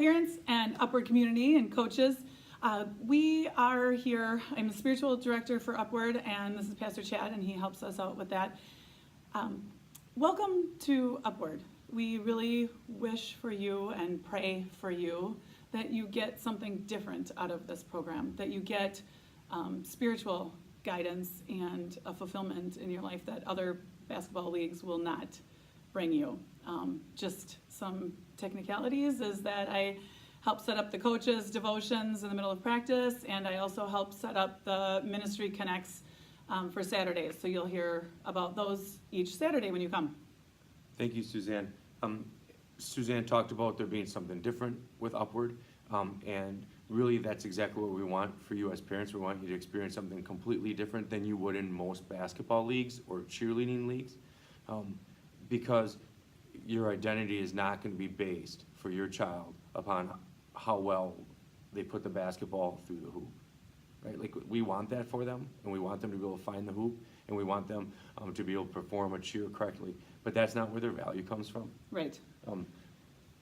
parents and Upward community and coaches. We are here. I'm a spiritual director for Upward, and this is Pastor Chad, and he helps us out with that. Welcome to Upward. We really wish for you and pray for you that you get something different out of this program, that you get spiritual guidance and a fulfillment in your life that other basketball leagues will not bring you. Just some technicalities is that I help set up the coaches' devotions in the middle of practice, and I also help set up the Ministry Connects for Saturdays. So you'll hear about those each Saturday when you come. Thank you, Suzanne. Suzanne talked about there being something different with Upward, and really that's exactly what we want for you as parents. We want you to experience something completely different than you would in most basketball leagues or cheerleading leagues, because your identity is not going to be based for your child upon how well they put the basketball through the hoop, right? Like, we want that for them, and we want them to be able to find the hoop, and we want them to be able to perform a cheer correctly, but that's not where their value comes from. Right.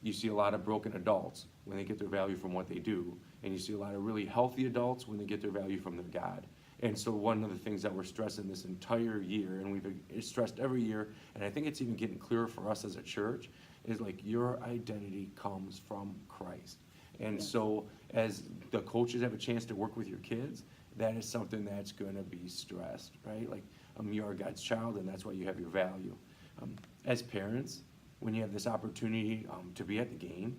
You see a lot of broken adults when they get their value from what they do, and you see a lot of really healthy adults when they get their value from their God. And so one of the things that we're stressing this entire year, and we've stressed every year, and I think it's even getting clearer for us as a church, is like your identity comes from Christ. And so as the coaches have a chance to work with your kids, that is something that's going to be stressed, right? Like, you are God's child, and that's why you have your value. As parents, when you have this opportunity to be at the game,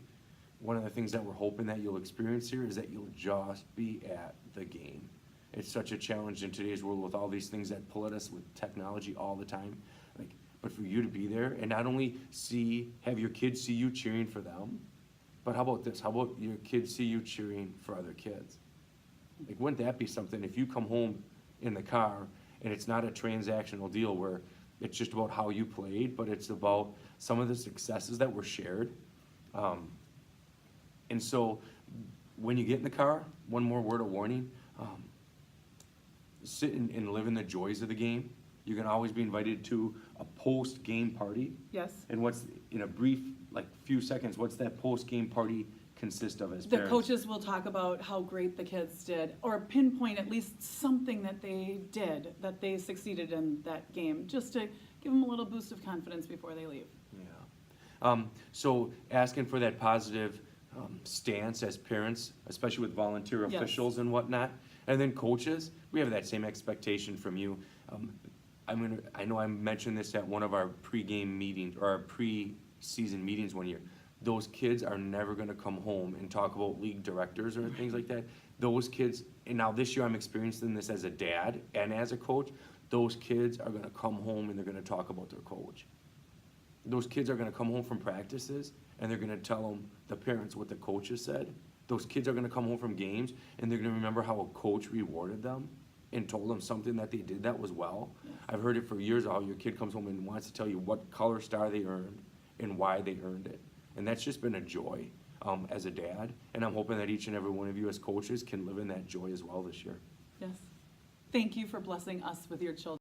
one of the things that we're hoping that you'll experience here is that you'll just be at the game. It's such a challenge in today's world with all these things that pull at us with technology all the time. But for you to be there and not only have your kids see you cheering for them, but how about this? How about your kids see you cheering for other kids? Like, wouldn't that be something if you come home in the car and it's not a transactional deal where it's just about how you played, but it's about some of the successes that were shared. And so when you get in the car, one more word of warning, sit and live in the joys of the game. You can always be invited to a post-game party. Yes. And what's, in a brief, few seconds, what's that post-game party consist of as parents? The coaches will talk about how great the kids did, or pinpoint at least something that they did, that they succeeded in that game, just to give them a little boost of confidence before they leave. Yeah. So asking for that positive stance as parents, especially with volunteer officials and whatnot, and then coaches, we have that same expectation from you. I know I mentioned this at one of our pre-game meetings or our pre-season meetings one year. Those kids are never going to come home and talk about league directors or things like that. Those kids, and now this year I'm experiencing this as a dad and as a coach, those kids are going to come home and they're going to talk about their coach. Those kids are going to come home from practices and they're going to tell the parents what the coaches said. Those kids are going to come home from games and they're going to remember how a coach rewarded them and told them something that they did that was well. I've heard it for years, how your kid comes home and wants to tell you what color star they earned and why they earned it. And that's just been a joy as a dad. And I'm hoping that each and every one of you as coaches can live in that joy as well this year. Yes. Thank you for blessing us with your children.